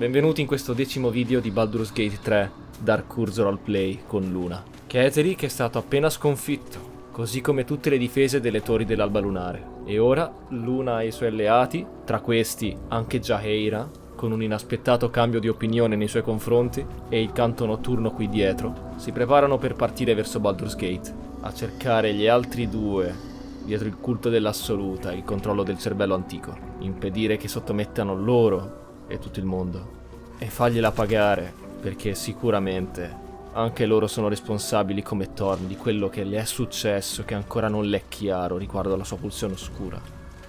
benvenuti in questo 10° video di Baldur's Gate 3 Dark Curse Roleplay con Luna. Ketheric è stato appena sconfitto, così come tutte le difese delle torri dell'alba lunare, e ora Luna e i suoi alleati, tra questi anche Jaheira, con un inaspettato cambio di opinione nei suoi confronti, e il canto notturno qui dietro, si preparano per partire verso Baldur's Gate, a cercare gli altri due dietro il culto dell'assoluta e il controllo del cervello antico, impedire che sottomettano loro e tutto il mondo, e fargliela pagare, perché sicuramente anche loro sono responsabili come Thorm di quello che le è successo, che ancora non le è chiaro riguardo alla sua pulsione oscura.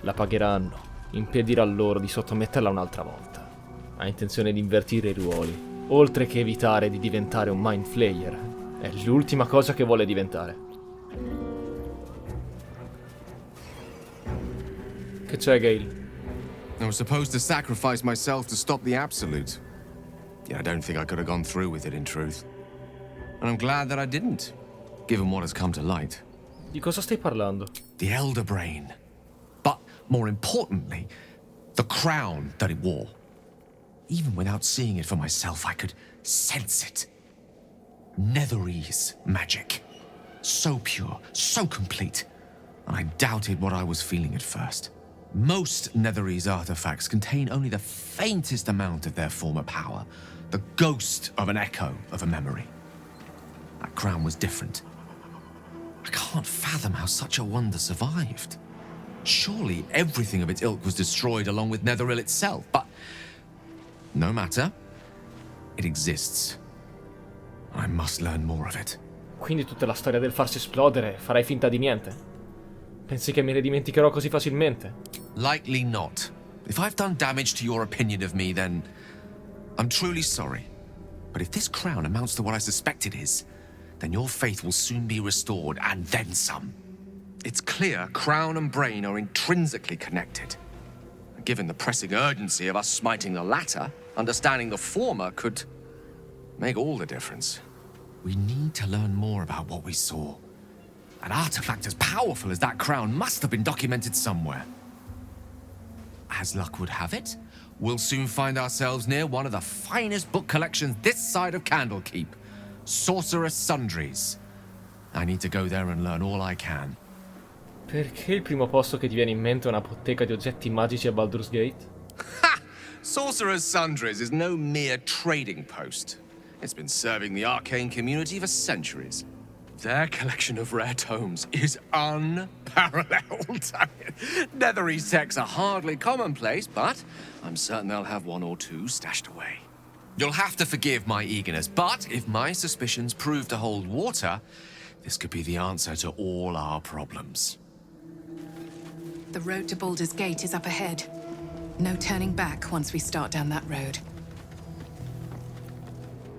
La pagheranno, impedirà loro di sottometterla un'altra volta. Ha intenzione di invertire i ruoli, oltre che evitare di diventare un Mind Flayer. È l'ultima cosa che vuole diventare. Che c'è, Gale? I was supposed to sacrifice myself to stop the Absolute. Yet I don't think I could have gone through with it, in truth. And I'm glad that I didn't, given what has come to light. Di cosa stai parlando? The Elder Brain. But, more importantly, the crown that it wore. Even without seeing it for myself, I could sense it. Netherese magic. So pure, so complete. And I doubted what I was feeling at first. Most Netherese artifacts contain only the faintest amount of their former power, the ghost of an echo of a memory. That crown was different. I can't fathom how such a wonder survived. Surely everything of its ilk was destroyed along with Netheril itself, but no matter. It exists. I must learn more of it. Quindi tutta la storia del farsi esplodere farai finta di niente? Pensi che me ne dimenticherò così facilmente? Likely not. If I've done damage to your opinion of me, then I'm truly sorry. But if this crown amounts to what I suspect it is, then your faith will soon be restored, and then some. It's clear crown and brain are intrinsically connected. Given the pressing urgency of us smiting the latter, understanding the former could make all the difference. We need to learn more about what we saw. An artifact as powerful as that crown must have been documented somewhere. As luck would have it, we'll soon find ourselves near one of the finest book collections this side of Candlekeep, Sorcerer's Sundries. I need to go there and learn all I can. Perché il primo posto che ti viene in mente è una bottega di oggetti magici a Baldur's Gate? Ha! Sorcerer's Sundries is no mere trading post. It's been serving the arcane community for centuries. Their collection of rare tomes is unparalleled. Netherese texts are hardly commonplace, but I'm certain they'll have one or two stashed away. You'll have to forgive my eagerness, but if my suspicions prove to hold water, this could be the answer to all our problems. The road to Baldur's Gate is up ahead. No turning back once we start down that road.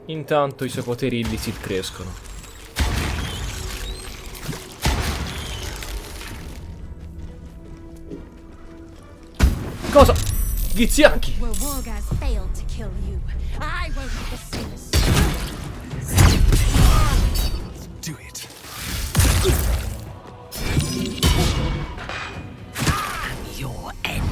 Intanto i suoi poteri illiciti crescono. Cosa? Ghizianchi! Where Wargas failed to kill you, I won't be the soonest. Do it. Your end.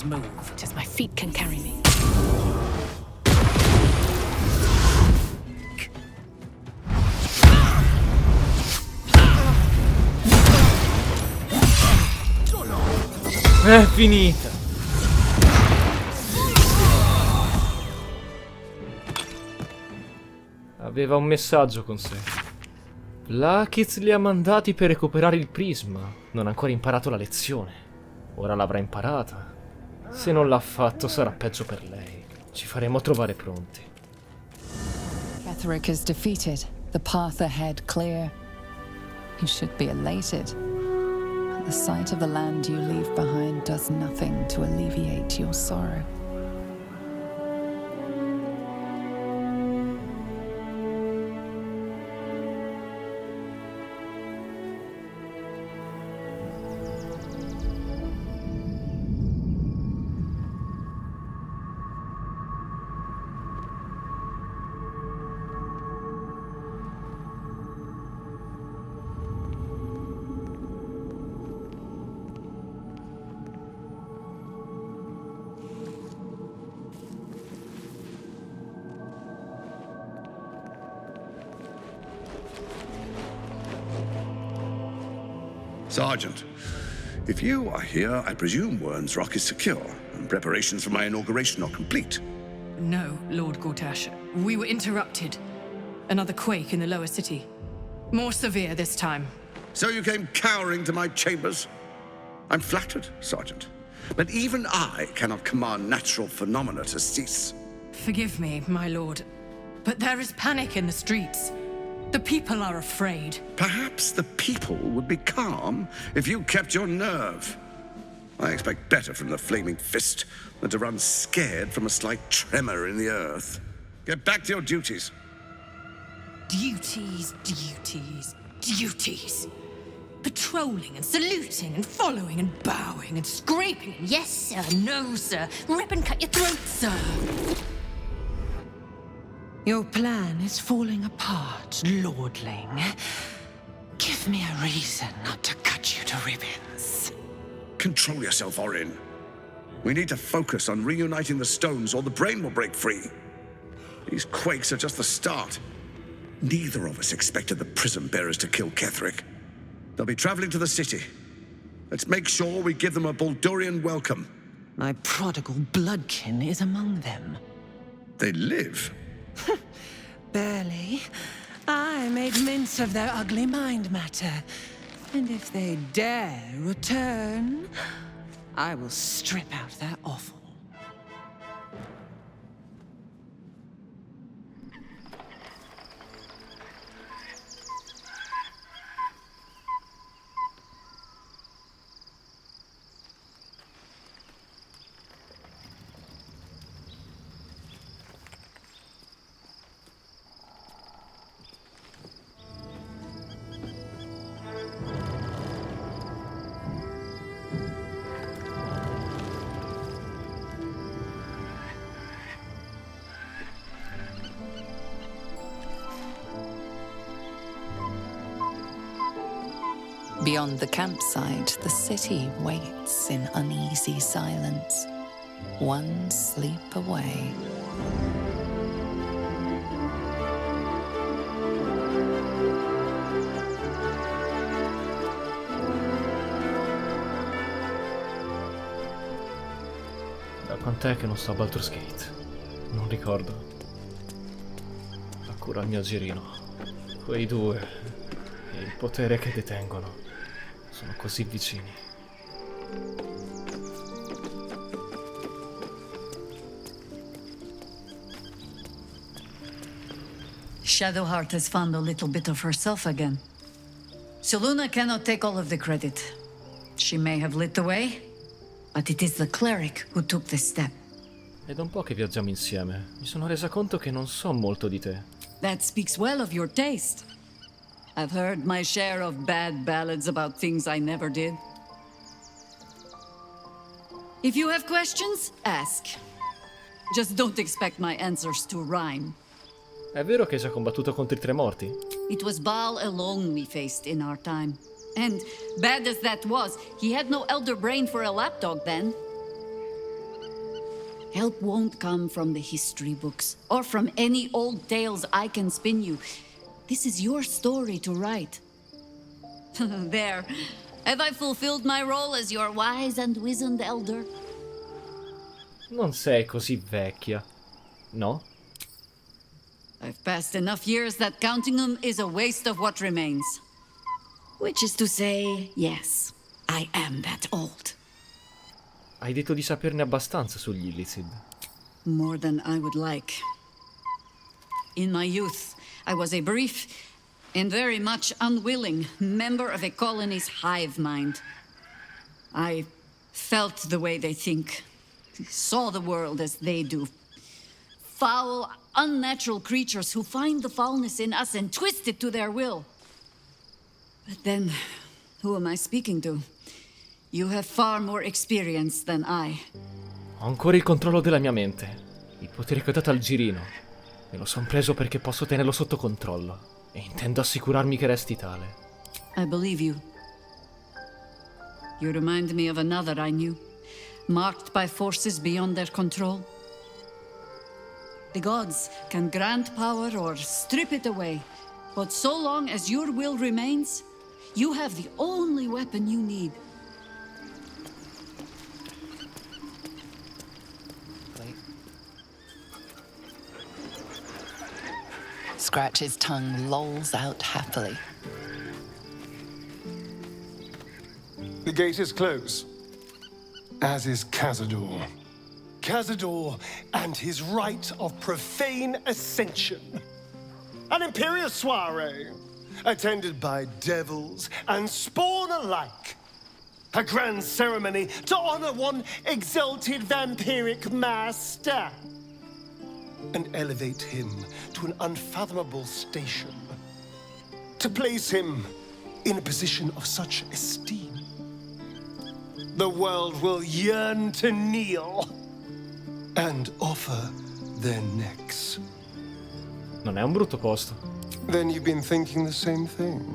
Move, just my feet can carry me. È finita. Aveva un messaggio con sé. L'Akiz li ha mandati per recuperare il prisma. Non ha ancora imparato la lezione. Ora l'avrà imparata. Se non l'ha fatto sarà peggio per lei. Ci faremo trovare pronti. Ketheric is defeated, the path ahead clear. You should be elated. But the sight of the land you leave behind does nothing to alleviate your sorrow. Sergeant, if you are here, I presume Wern's Rock is secure, and preparations for my inauguration are complete. No, Lord Gortash. We were interrupted. Another quake in the lower city. More severe this time. So you came cowering to my chambers? I'm flattered, Sergeant. But even I cannot command natural phenomena to cease. Forgive me, my lord, but there is panic in the streets. The people are afraid. Perhaps the people would be calm if you kept your nerve. I expect better from the flaming fist than to run scared from a slight tremor in the earth. Get back to your duties. Duties, duties, duties. Patrolling and saluting and following and bowing and scraping. Yes, sir. No, sir. Rip and cut your throat, sir. Your plan is falling apart, lordling. Give me a reason not to cut you to ribbons. Control yourself, Orin. We need to focus on reuniting the stones or the brain will break free. These quakes are just the start. Neither of us expected the prism bearers to kill Ketheric. They'll be traveling to the city. Let's make sure we give them a Baldurian welcome. My prodigal bloodkin is among them. They live. Barely. I made mince of their ugly mind matter. And if they dare return, I will strip out their offal. Beyond the campsite, the city waits in uneasy silence, one sleep away. Da quant'è che non sto a Baldur's Gate? Non ricordo. La cura al mio girino. Quei due e il potere che detengono sono così vicini. Shadowheart has found a little bit of herself again. So Luna cannot take all of the credit. She may have lit the way, but it is the cleric who took this step. È da un po' che viaggiamo insieme. Mi sono resa conto che non so molto di te. That speaks well of your taste. I've heard my share of bad ballads about things I never did. If you have questions, ask. Just don't expect my answers to rhyme. È vero che hai già combattuto contro i tre morti? It was Baal alone we faced in our time. And bad as that was, he had no elder brain for a lapdog then. Help won't come from the history books, or from any old tales I can spin you. This is your story to write. There. Have I fulfilled my role as your wise and wizened elder? Non sei così vecchia, no? I've passed enough years that counting them is a waste of what remains. Which is to say, yes, I am that old. Hai detto di saperne abbastanza sugli Illithid. More than I would like. In my youth, I was a brief and very much unwilling member of a colony's hive mind. I felt the way they think, saw the world as they do. Foul, unnatural creatures who find the foulness in us and twist it to their will. But then, who am I speaking to? You have far more experience than I. Ho ancora il controllo della mia mente. Il potere che ho dato al girino. Me lo son preso perché posso tenerlo sotto controllo. E intendo assicurarmi che resti tale. I believe you. You remind me of another I knew, marked by forces beyond their control. The gods can grant power or strip it away, but so long as your will remains, you have the only weapon you need. Scratch's tongue lolls out happily. The gate is closed, as is Cazador. Cazador and his rite of profane ascension. An imperial soiree, attended by devils and spawn alike. A grand ceremony to honor one exalted vampiric master. And elevate him to an unfathomable station. To place him in a position of such esteem. The world will yearn to kneel and offer their necks. Non è un brutto posto. Then you've been thinking the same thing.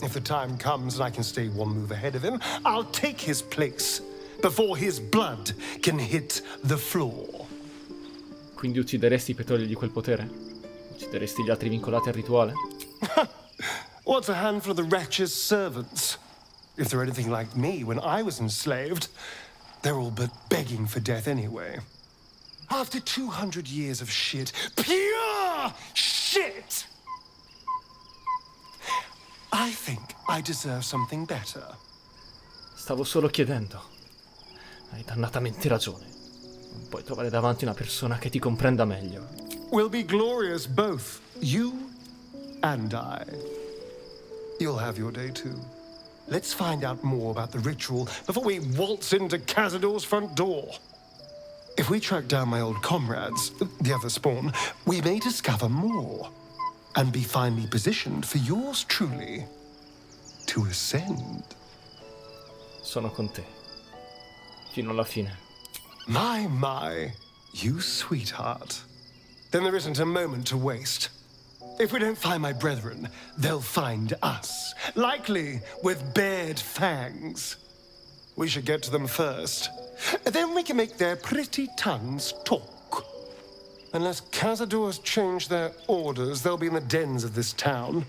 If the time comes and I can stay one move ahead of him, I'll take his place before his blood can hit the floor. Quindi uccideresti per togliergli quel potere? Uccideresti gli altri vincolati al rituale? What's a handful of the wretch's servants? If they're anything like me when I was enslaved, they're all but begging for death anyway. After 200 years of shit, pure shit! I think I deserve something better. Stavo solo chiedendo. Hai dannatamente ragione. Non puoi trovare davanti una persona che ti comprenda meglio. We'll be glorious both, you and I. You'll have your day too. Let's find out more about the ritual before we waltz into Cazador's front door. If we track down my old comrades, the other spawn, we may discover more and be finely positioned for yours truly to ascend. Sono con te. Fino alla fine. My, you sweetheart. Then there isn't a moment to waste. If we don't find my brethren, they'll find us, likely with bared fangs. We should get to them first. Then we can make their pretty tongues talk. Unless Cazador's changed their orders, they'll be in the dens of this town,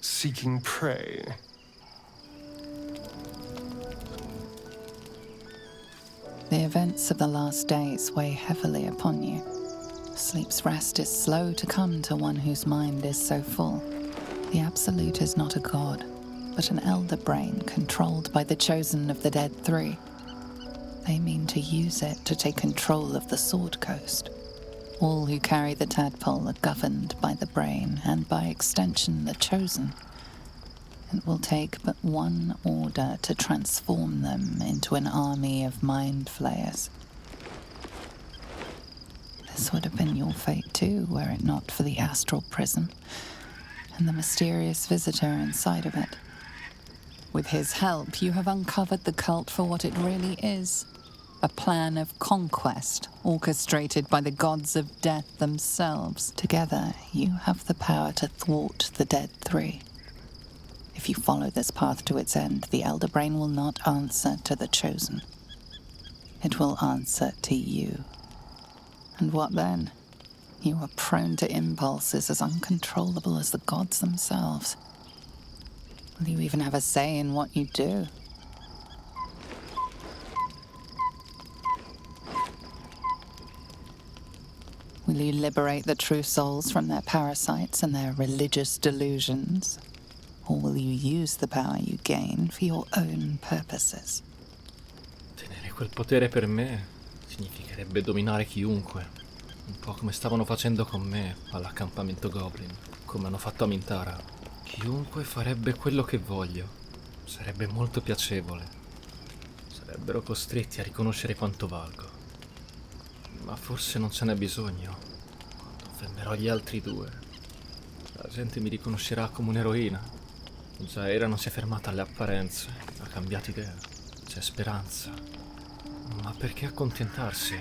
seeking prey. The events of the last days weigh heavily upon you. Sleep's rest is slow to come to one whose mind is so full. The Absolute is not a god, but an elder brain controlled by the chosen of the Dead Three. They mean to use it to take control of the Sword Coast. All who carry the tadpole are governed by the brain, and by extension the chosen. It will take but one order to transform them into an army of mind flayers. This would have been your fate too, were it not for the astral prism and the mysterious visitor inside of it. With his help, you have uncovered the cult for what it really is. A plan of conquest orchestrated by the gods of death themselves. Together, you have the power to thwart the Dead Three. If you follow this path to its end, the Elder Brain will not answer to the Chosen. It will answer to you. And what then? You are prone to impulses as uncontrollable as the gods themselves. Will you even have a say in what you do? Will you liberate the true souls from their parasites and their religious delusions? Or will you use the power you gain for your own purposes? Tenere quel potere per me significherebbe dominare chiunque. Un po' come stavano facendo con me all'accampamento Goblin, come hanno fatto a Mintara. Chiunque farebbe quello che voglio. Sarebbe molto piacevole. Sarebbero costretti a riconoscere quanto valgo. Ma forse non ce n'è bisogno. Quando fermerò gli altri due, la gente mi riconoscerà come un'eroina. Già era non si è fermata alle apparenze, ha cambiato idea. C'è speranza. Ma perché accontentarsi?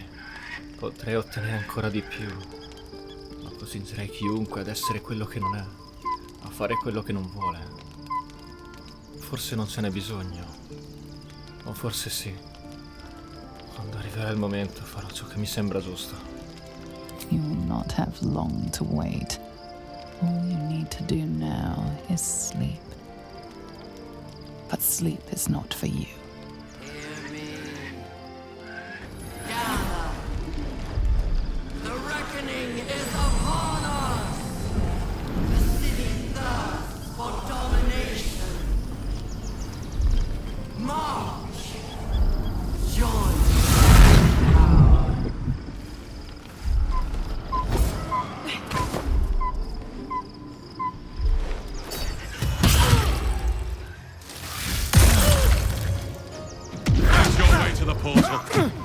Potrei ottenere ancora di più. Ma costringerei chiunque ad essere quello che non è, a fare quello che non vuole. Forse non ce n'è bisogno. O forse sì. Quando arriverà il momento farò ciò che mi sembra giusto. You will not have long to wait. All you need to do now is sleep. But sleep is not for you. Hear me. Gather. The reckoning is upon us. The city thirsts for domination. March. Join.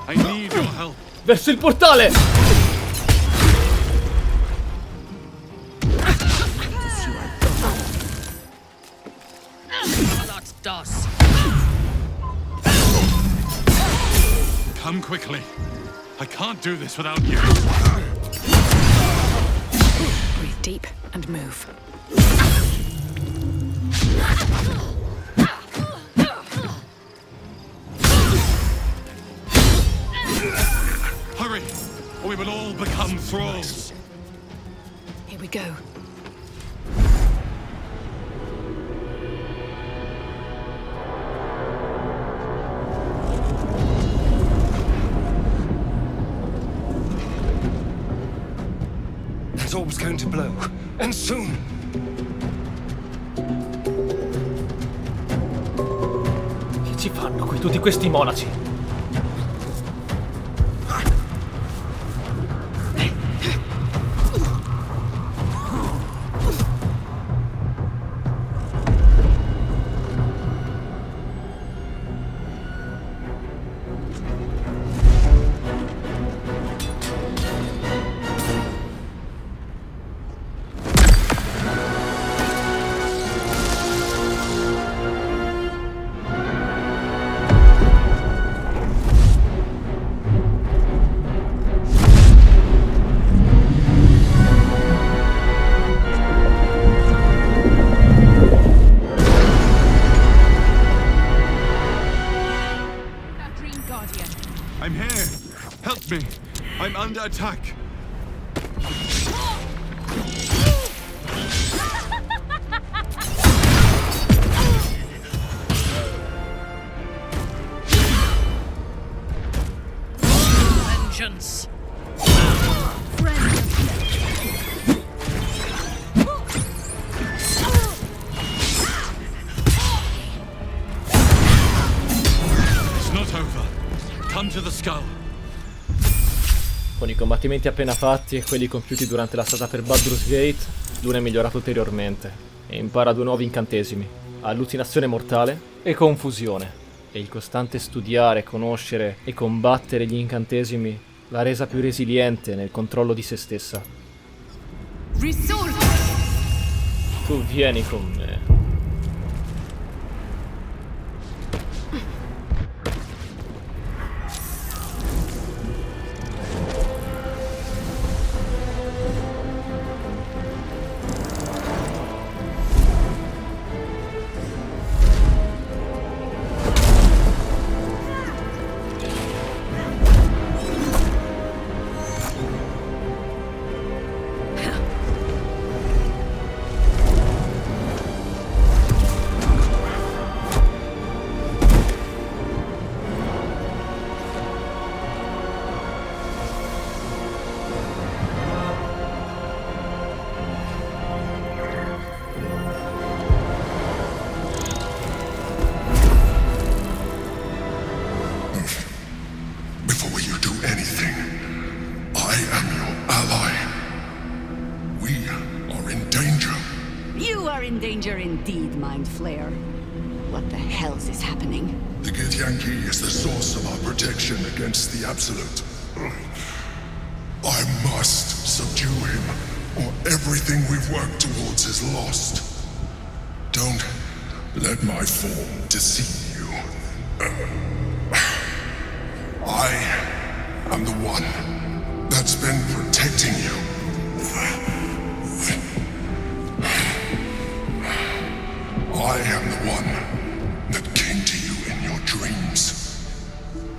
I need your help. Verso il portale! That's dust. Come quickly. I can't do this without you. Breathe deep and move. Hurry, or we will all become thralls. Here we go. That orb's going to blow, and soon. Che ci fanno qui tutti questi monaci? I'm here. Help me. I'm under attack. Vengeance. It's not over. Come to the skull. Con i combattimenti appena fatti e quelli compiuti durante la strada per Baldur's Gate, Luna è migliorato ulteriormente e impara 2 nuovi incantesimi: allucinazione mortale e confusione. E il costante studiare, conoscere e combattere gli incantesimi l'ha resa più resiliente nel controllo di se stessa. Tu vieni con me. in danger indeed, Mind Flayer. What the hell is happening? The Githyanki is the source of our protection against the Absolute. I must subdue him, or everything we've worked towards is lost. Don't let my form deceive you. I am the one that's been protecting you. I am the one that came to you in your dreams.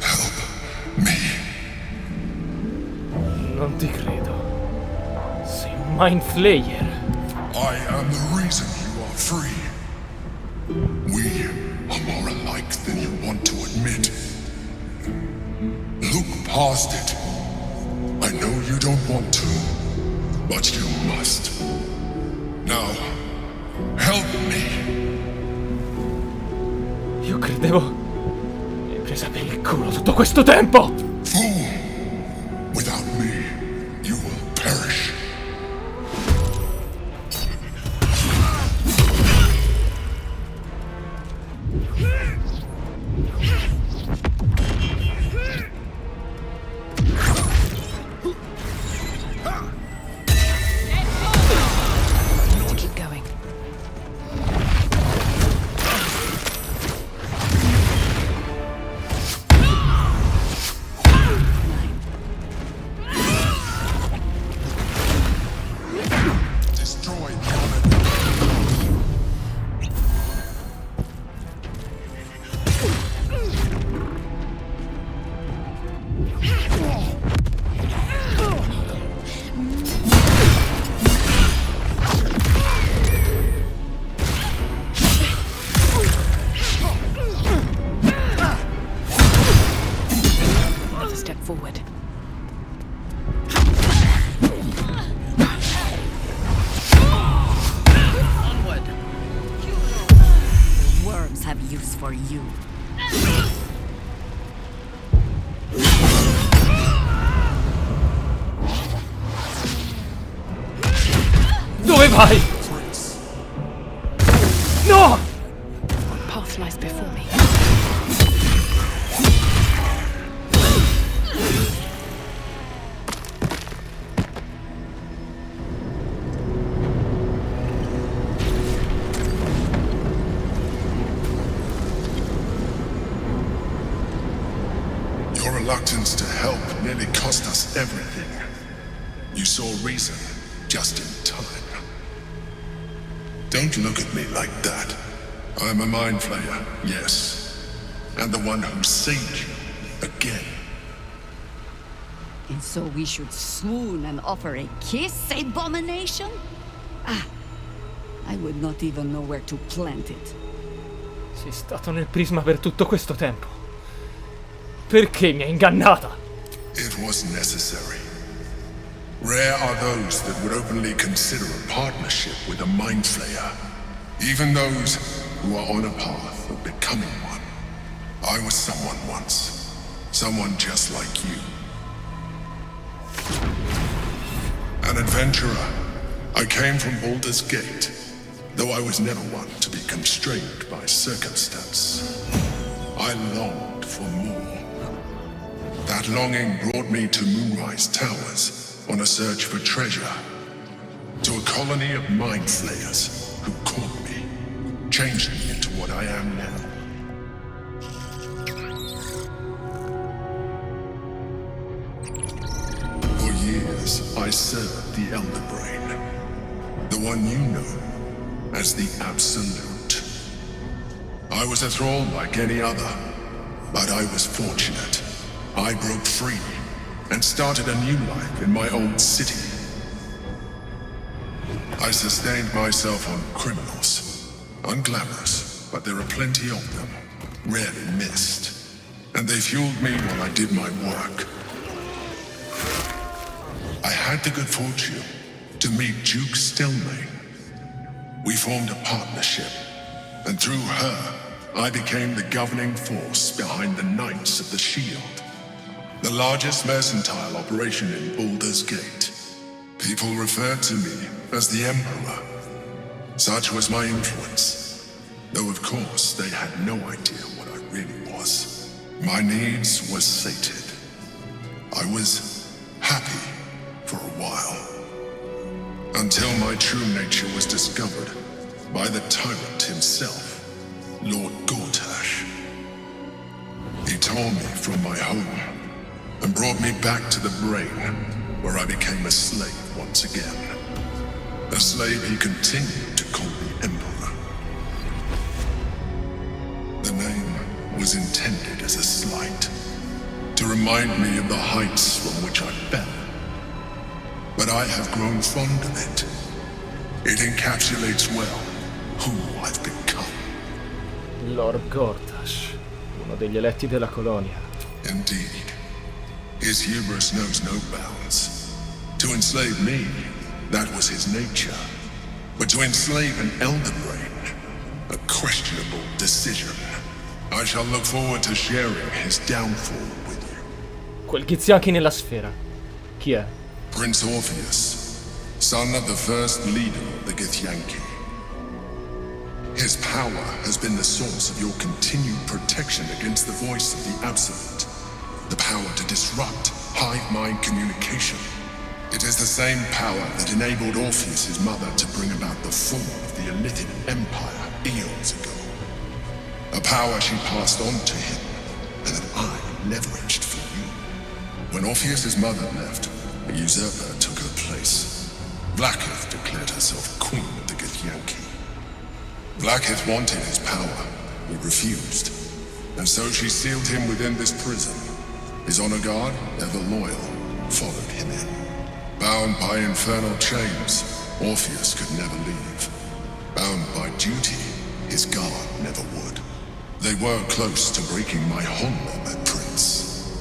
Help me. Non ti credo. Sei un Mind Flayer. I am the reason you are free. We are more alike than you want to admit. Look past it. I know you don't want to, but you must. Now, help me. Io credevo... Mi hai presa per il culo tutto questo tempo! Fool! Without me, you will perish. Keep going. Destroy the Another step forward. Onward. Worms have use for you. Dove vai? No! What path lies before me? Your reluctance to help nearly cost us everything. You saw reason just in time. Don't look at me like that. I'm a Mind Flayer, yes. And the one who saved you again. And so we should swoon and offer a kiss, abomination? Ah, I would not even know where to plant it. Sei stato nel prisma per tutto questo tempo. Perché mi hai ingannata? It was necessary. Rare are those that would openly consider a partnership with a Mind Flayer. Even those who are on a path of becoming one. I was someone once. Someone just like you. An adventurer. I came from Baldur's Gate, though I was never one to be constrained by circumstance. I longed for more. That longing brought me to Moonrise Towers on a search for treasure. To a colony of Mind Flayers who caught me, changed me into what I am now. For years, I served the Elder Brain, the one you know as the Absolute. I was a thrall like any other, but I was fortunate. I broke free and started a new life in my old city. I sustained myself on criminals. Unglamorous, but there are plenty of them, rarely missed. And they fueled me while I did my work. I had the good fortune to meet Duke Stelmane. We formed a partnership, and through her, I became the governing force behind the Knights of the Shield, the largest mercantile operation in Baldur's Gate. People referred to me as the Emperor. Such was my influence, though of course they had no idea what I really was. My needs were sated. I was happy for a while, until my true nature was discovered by the tyrant himself, Lord Gortash. He tore me from my home and brought me back to the brain, where I became a slave once again. A slave he continued to call the Emperor. The name was intended as a slight, to remind me of the heights from which I fell. But I have grown fond of it. It encapsulates well who I've become. Lord Gortash, uno degli eletti della colonia. Indeed. His hubris knows no bounds. To enslave me, that was his nature. But to enslave an elder brain, a questionable decision. I shall look forward to sharing his downfall with you. Quel Githyanki nella sfera. Chi è? Prince Orpheus, son of the first leader of the Githyanki. His power has been the source of your continued protection against the voice of the Absolute. The power to disrupt hive mind communication. It is the same power that enabled Orpheus's mother to bring about the fall of the Illithid Empire eons ago. A power she passed on to him, and that I leveraged for you. When Orpheus's mother left, a usurper took her place. Blackith declared herself queen of the Githyanki. Blackith wanted his power. He refused. And so she sealed him within this prison. His honor guard, ever loyal, followed him in. Bound by infernal chains, Orpheus could never leave. Bound by duty, his guard never would. They were close to breaking my honor, my prince.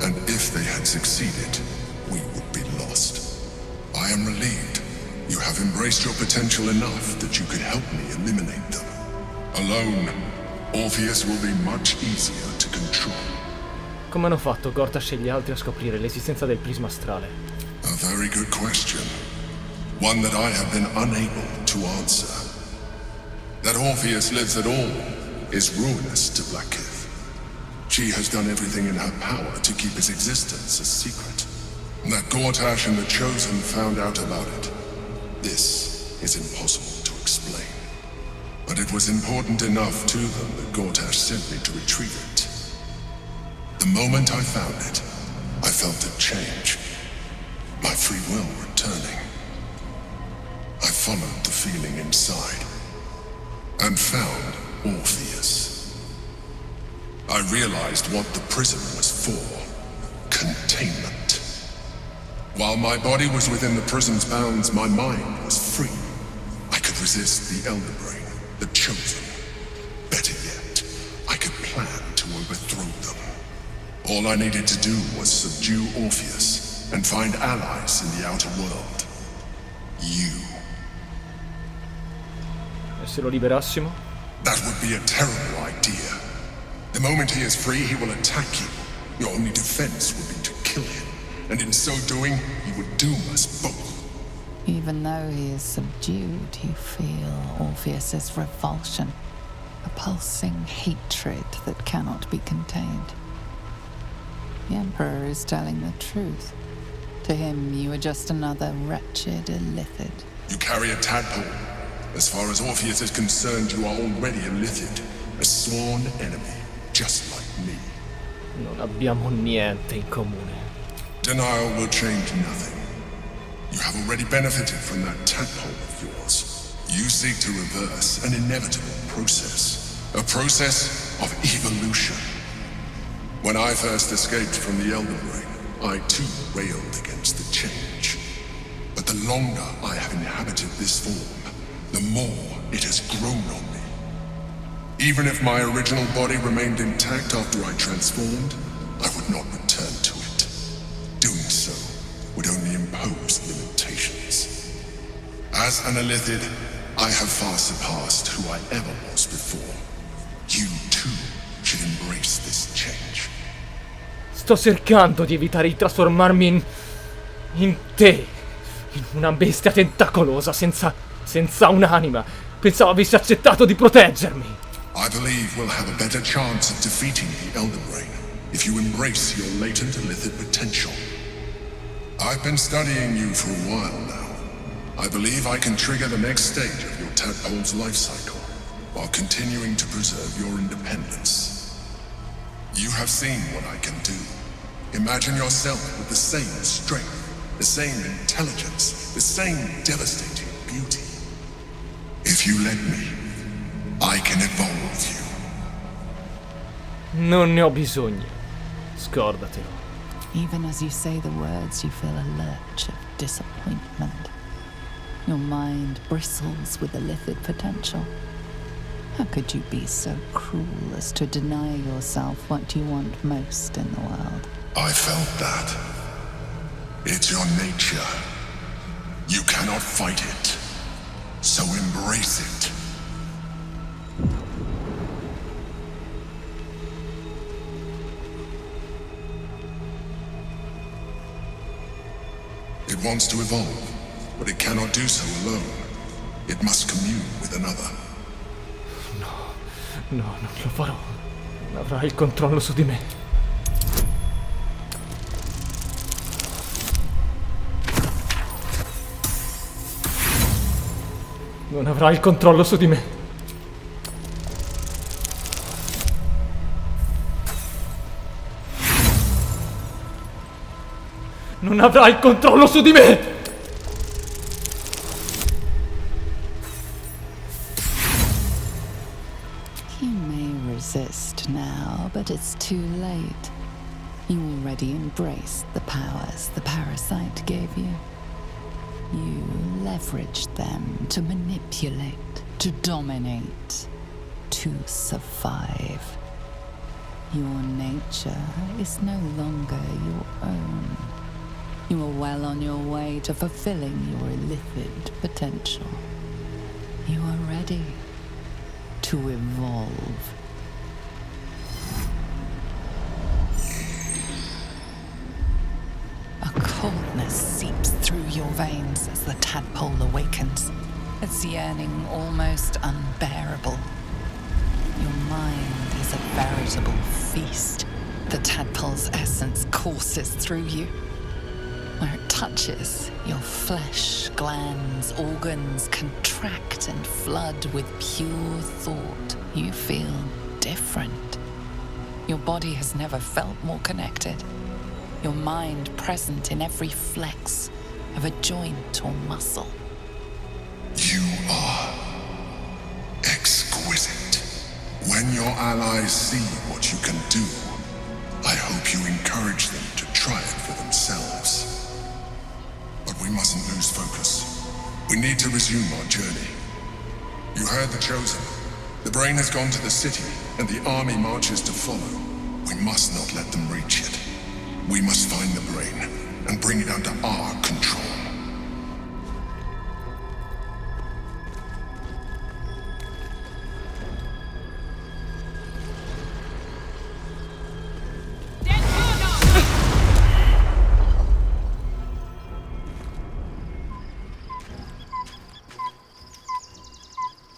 And if they had succeeded, we would be lost. I am relieved. You have embraced your potential enough that you could help me eliminate them. Alone, Orpheus will be much easier to control. Come hanno fatto Gortash e gli altri a scoprire l'esistenza del prisma astrale? A very good question. One that I have been unable to answer. That Orpheus lives at all is ruinous to Blackith. She has done everything in her power to keep his existence a secret. That Gortash and the Chosen found out about it. This is impossible to explain. But it was important enough to them that Gortash sent me to retrieve it. The moment I found it, I felt a change. My free will returning. I followed the feeling inside and found Orpheus. I realized what the prison was for. Containment. While my body was within the prison's bounds, my mind was free. I could resist the Elder Brain, the Chosen. Better yet, I could plan to overthrow them. All I needed to do was subdue Orpheus and find allies in the outer world. You. E se lo liberassimo? That would be a terrible idea. The moment he is free, he will attack you. Your only defense would be to kill him. And in so doing, he would doom us both. Even though he is subdued, you feel Orpheus's revulsion, a pulsing hatred that cannot be contained. The Emperor is telling the truth. To him, you are just another wretched Illithid. You carry a tadpole. As far as Orpheus is concerned, you are already Illithid, a sworn enemy, just like me. Non abbiamo niente in comune. Denial will change nothing. You have already benefited from that tadpole of yours. You seek to reverse an inevitable process. A process of evolution. When I first escaped from the Elder Brain, I too railed against the change. But the longer I have inhabited this form, the more it has grown on me. Even if my original body remained intact after I transformed, I would not return to it. Doing so would only impose limitations. As an Illithid, I have far surpassed who I ever was before. You too should embrace this change. Sto cercando di evitare di trasformarmi in te, in una bestia tentacolosa senza senza un'anima. Pensavo avessi accettato di proteggermi. I believe we'll have a better chance of defeating the Elden Brain if you embrace your latent illithid potential. I've been studying you for a while now. I believe I can trigger the next stage of your tadpole's life cycle while continuing to preserve your independence. You have seen what I can do. Imagine yourself with the same strength, the same intelligence, the same devastating beauty. If you let me, I can evolve you. Non ne ho bisogno. Scordatelo. Even as you say the words, you feel a lurch of disappointment. Your mind bristles with illithid potential. How could you be so cruel as to deny yourself what you want most in the world? I felt that. It's your nature. You cannot fight it. So embrace it. It wants to evolve, but it cannot do so alone. It must commune with another. No, non lo farò. Non avrà il controllo su di me. Non avrà il controllo su di me. Non avrà il controllo su di me! You may resist now, but it's too late. You already embraced the powers the parasite gave you. You leveraged them to manipulate, to dominate, to survive. Your nature is no longer your own. You are well on your way to fulfilling your illithid potential. You are ready to evolve. A coldness seeps through your veins as the tadpole awakens, its yearning almost unbearable. Your mind is a veritable feast. The tadpole's essence courses through you. Where it touches, your flesh, glands, organs contract and flood with pure thought. You feel different. Your body has never felt more connected. Your mind present in every flex of a joint or muscle. You are exquisite. When your allies see what you can do, I hope you encourage them to try it for themselves. But we mustn't lose focus. We need to resume our journey. You heard the Chosen. The brain has gone to the city, and the army marches to follow. We must not let them reach it. We must find the brain and bring it under our control.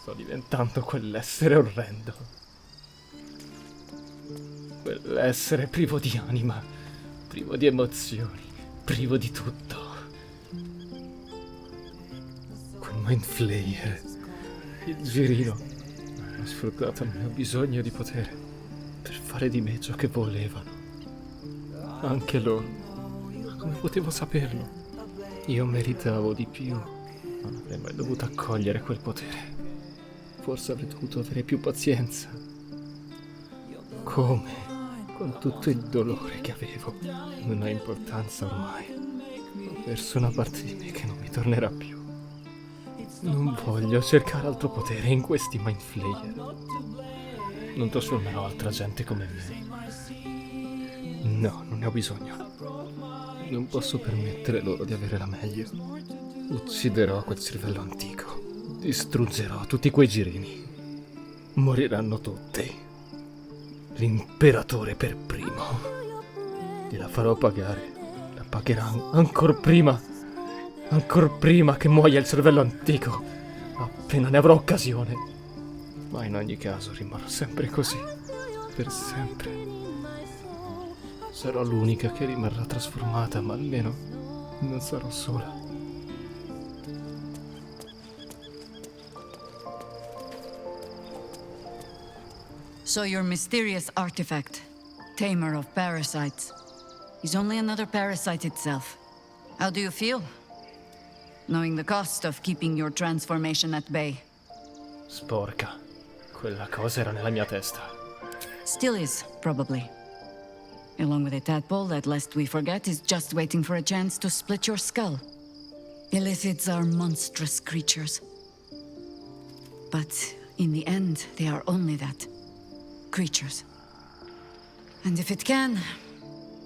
Sto diventando quell'essere orrendo. Quell'essere privo di anima, privo di emozioni, privo di tutto. Quel mind flayer, il girino, hanno sfruttato il mio bisogno di potere per fare di me ciò che volevano. Anche loro. Ma come potevo saperlo? Io meritavo di più. Non avrei mai dovuto accogliere quel potere. Forse avrei dovuto avere più pazienza. Come? Con tutto il dolore che avevo. Non ha importanza ormai. Ho perso una parte di me che non mi tornerà più. Non voglio cercare altro potere in questi mind flayer. Non trasformerò altra gente come me. No, non ne ho bisogno. Non posso permettere loro di avere la meglio. Ucciderò quel cervello antico. Distruggerò tutti quei girini. Moriranno tutti. L'Imperatore per primo. Gliela farò pagare. La pagherà ancor prima che muoia il cervello antico. appena ne avrò occasione. Ma in ogni caso rimarrò sempre così, per sempre. Sarò l'unica che rimarrà trasformata, ma almeno non sarò sola. So your mysterious artifact, Tamer of Parasites, is only another parasite itself. How do you feel? Knowing the cost of keeping your transformation at bay. Sporca. Quella cosa era nella mia testa. Still is, probably. Along with a tadpole that, lest we forget, is just waiting for a chance to split your skull. Illithids are monstrous creatures. But in the end, they are only that. Creatures. And if it can,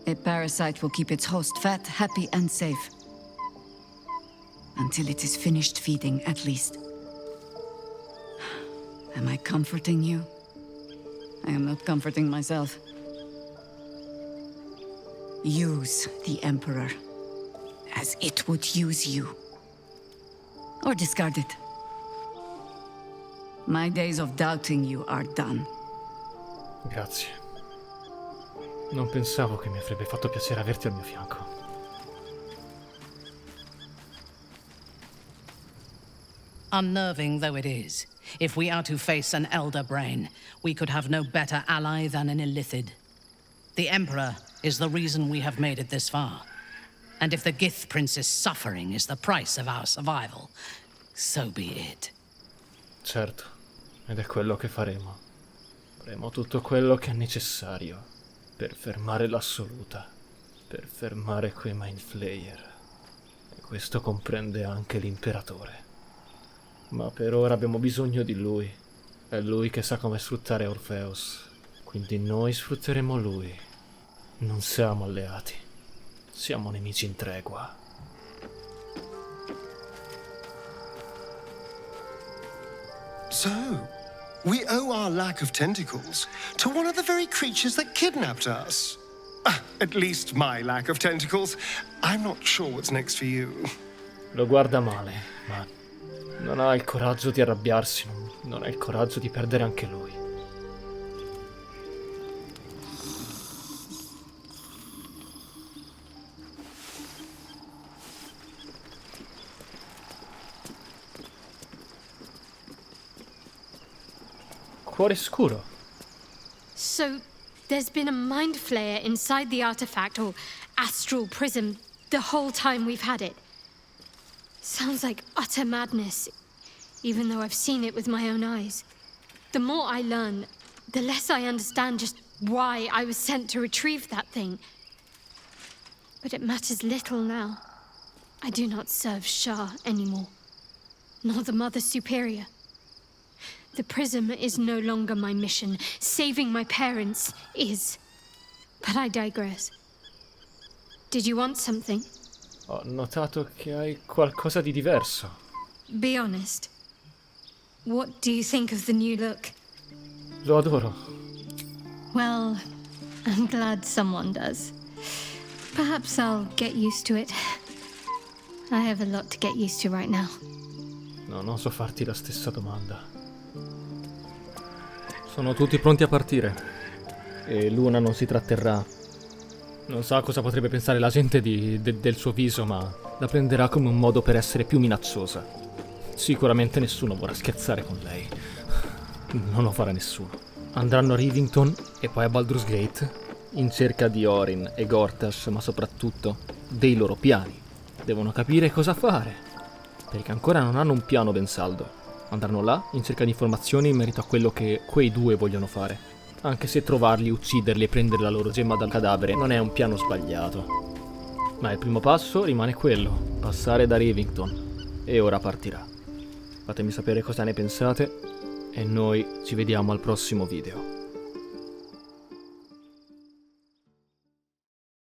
a parasite will keep its host fat, happy, and safe. Until it is finished feeding, at least. Am I comforting you? I am not comforting myself. Use the Emperor as it would use you. Or discard it. My days of doubting you are done. Grazie. Non pensavo che mi avrebbe fatto piacere averti al mio fianco. Unnerving though it is, if we are to face an elder brain, we could have no better ally than an illithid. The Emperor is the reason we have made it this far. And if the Gith Prince's suffering is the price of our survival, so be it. Certo, ed è quello che faremo. Faremo tutto quello che è necessario per fermare l'assoluta, per fermare quei Mind Flayer. E questo comprende anche l'Imperatore. Ma per ora abbiamo bisogno di lui. È lui che sa come sfruttare Orpheus. Quindi noi sfrutteremo lui. Non siamo alleati. Siamo nemici in tregua. So, we owe our lack of tentacles to one of the very creatures that kidnapped us. At least my lack of tentacles. I'm not sure what's next for you. Lo guarda male, ma non ha il coraggio di arrabbiarsi, non ha il coraggio di perdere anche lui. Cuore scuro. So, there's been a mind flayer inside the artifact, or astral prism, the whole time we've had it. Sounds like utter madness, even though I've seen it with my own eyes. The more I learn, the less I understand just why I was sent to retrieve that thing. But it matters little now. I do not serve Shah anymore, nor the Mother Superior. The prism is no longer my mission. Saving my parents is. But I digress. Did you want something? Ho notato che hai qualcosa di diverso. Be honest. What do you think of the new look? Lo adoro. Well, I'm glad someone does. Perhaps I'll get used to it. I have a lot to get used to right now. No, non so farti la stessa domanda. Sono tutti pronti a partire. E Luna non si tratterrà. Non sa cosa potrebbe pensare la gente del suo viso, ma la prenderà come un modo per essere più minacciosa. Sicuramente nessuno vorrà scherzare con lei. Non lo farà nessuno. Andranno a Rivington e poi a Baldur's Gate in cerca di Orin e Gortash, ma soprattutto dei loro piani. Devono capire cosa fare, perché ancora non hanno un piano ben saldo. Andranno là in cerca di informazioni in merito a quello che quei due vogliono fare. Anche se trovarli, ucciderli e prendere la loro gemma dal cadavere non è un piano sbagliato. Ma il primo passo rimane quello, passare da Rivington. E ora partirà. Fatemi sapere cosa ne pensate e noi ci vediamo al prossimo video.